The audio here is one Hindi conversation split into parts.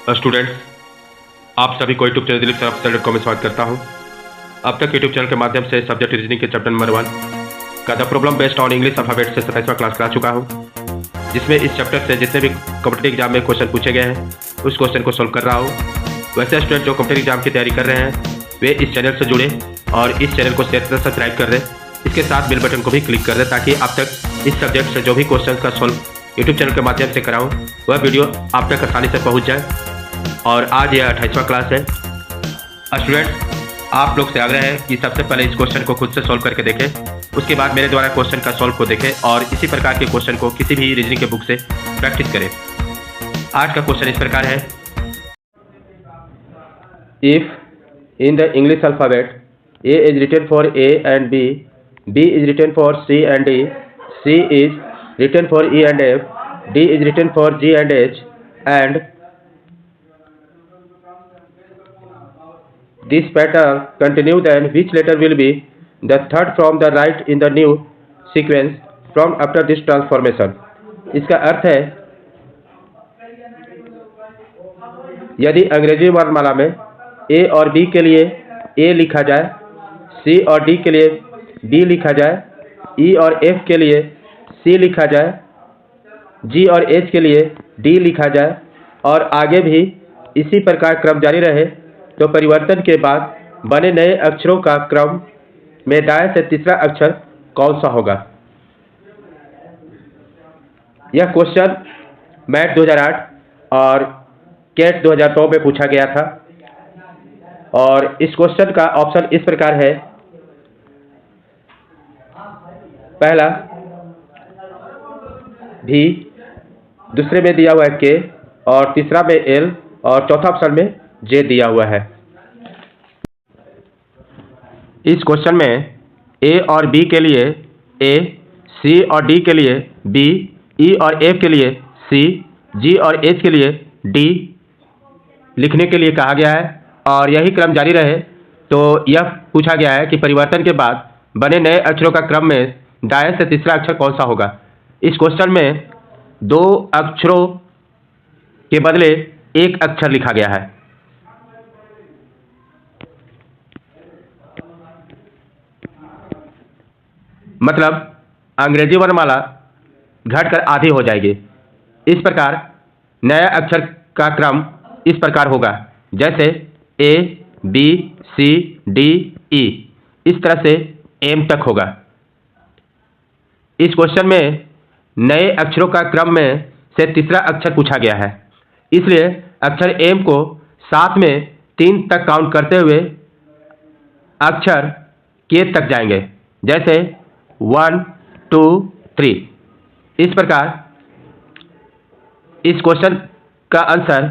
स्टूडेंट्स, आप सभी को YouTube channel Dilip sir standard को मैं स्वागत करता हूं। अब तक यूट्यूब चैनल के माध्यम से सब्जेक्ट रीजनिंग के चैप्टर नंबर 1 का the problem based on English alphabet से 27वां क्लास करा चुका हूं, जिसमें इस चैप्टर से जितने भी कॉम्पिटिटिव एग्जाम में क्वेश्चन पूछे गए हैं उस क्वेश्चन को सोल्व कर रहा हूँ। वैसे स्टूडेंट जो कॉम्पिटिटिव एग्जाम की तैयारी कर रहे हैं वे इस चैनल से जुड़े और इस चैनल को सब्सक्राइब कर दें। इसके साथ बेल बटन को भी क्लिक कर दें ताकि अब तक इस सब्जेक्ट से जो भी क्वेश्चन का सोल्व यूट्यूब चैनल के माध्यम से कराऊँ वह वीडियो आप तक आसानी से पहुँच जाए। और आज यह 28वां क्लास है। स्टूडेंट, आप लोग से आग्रह है कि सबसे पहले इस क्वेश्चन को खुद से सॉल्व करके देखें, उसके बाद मेरे द्वारा क्वेश्चन का सॉल्व को देखें और इसी प्रकार के क्वेश्चन को किसी भी रीजनिंग के बुक से प्रैक्टिस करें। आज का क्वेश्चन इस प्रकार है, if in the English alphabet A is written for A and B, B is written for C and D, C is written for E and F, D is written for G and H, and this pattern continue, then which letter will be the third from the right in the new sequence from after this transformation? इसका अर्थ है, यदि अंग्रेजी वर्णमाला में ए और बी के लिए ए लिखा जाए, सी और डी के लिए बी लिखा जाए, ई और एफ के लिए सी लिखा जाए, जी और एच के लिए डी लिखा जाए और आगे भी इसी प्रकार क्रम जारी रहे, तो परिवर्तन के बाद बने नए अक्षरों का क्रम में दाएं से तीसरा अक्षर कौन सा होगा? यह क्वेश्चन मैट 2008 और कैट 2009 में पूछा गया था और इस क्वेश्चन का ऑप्शन इस प्रकार है, पहला भी, दूसरे में दिया हुआ है के और तीसरा में एल और चौथा ऑप्शन में जे दिया हुआ है। इस क्वेश्चन में ए और बी के लिए ए, सी और डी के लिए बी, ई और एफ के लिए सी, जी और एच के लिए डी लिखने के लिए कहा गया है और यही क्रम जारी रहे, तो यह पूछा गया है कि परिवर्तन के बाद बने नए अक्षरों का क्रम में दाएं से तीसरा अक्षर कौन सा होगा। इस क्वेश्चन में दो अक्षरों के बदले एक अक्षर लिखा गया है। मतलब अंग्रेजी वर्णमाला घटकर आधी हो जाएगी। इस प्रकार नया अक्षर का क्रम इस प्रकार होगा, जैसे ए, बी, सी, डी, ई, इस तरह से एम तक होगा। इस क्वेश्चन में नए अक्षरों का क्रम में से तीसरा अक्षर पूछा गया है, इसलिए अक्षर एम को साथ में 3 तक काउंट करते हुए अक्षर के तक जाएंगे, जैसे 1, 2, 3। इस प्रकार इस क्वेश्चन का आंसर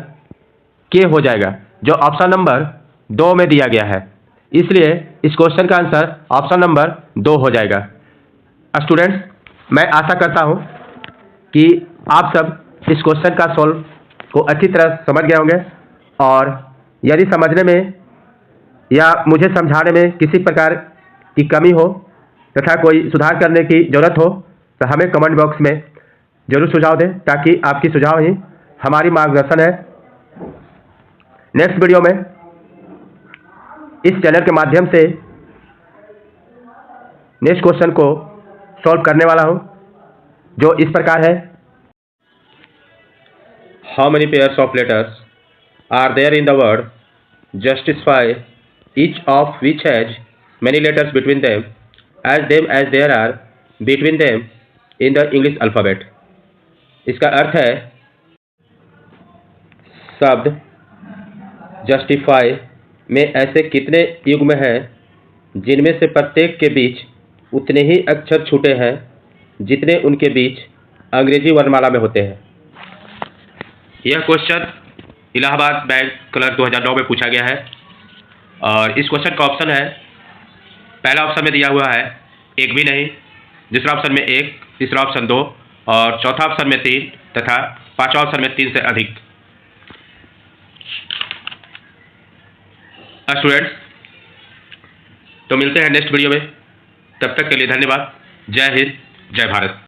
के हो जाएगा, जो ऑप्शन नंबर 2 में दिया गया है, इसलिए इस क्वेश्चन का आंसर ऑप्शन नंबर 2 हो जाएगा। स्टूडेंट्स, मैं आशा करता हूं कि आप सब इस क्वेश्चन का सॉल्व को अच्छी तरह समझ गए होंगे और यदि समझने में या मुझे समझाने में किसी प्रकार की कमी हो तथा कोई सुधार करने की ज़रूरत हो तो हमें कमेंट बॉक्स में जरूर सुझाव दें, ताकि आपकी सुझाव ही हमारी मार्गदर्शन है। नेक्स्ट वीडियो में इस चैनल के माध्यम से नेक्स्ट क्वेश्चन को सॉल्व करने वाला हूं, जो इस प्रकार है, how many pairs of letters are there in the word, justify each of which has many letters between them as there are between them in the English alphabet। इसका अर्थ है, शब्द जस्टिफाई में ऐसे कितने युग्म हैं जिनमें से प्रत्येक के बीच उतने ही अक्षर छूटे हैं जितने उनके बीच अंग्रेजी वर्णमाला में होते हैं। यह क्वेश्चन इलाहाबाद बैंक क्लर्क 2009 में पूछा गया है और इस क्वेश्चन का ऑप्शन है, पहला ऑप्शन में दिया हुआ है एक भी नहीं, दूसरा ऑप्शन में 1, तीसरा ऑप्शन 2 और चौथा ऑप्शन में 3 तथा पांचवा ऑप्शन में 3 से अधिक। स्टूडेंट्स, तो मिलते हैं नेक्स्ट वीडियो में, तब तक के लिए धन्यवाद। जय हिंद, जय भारत।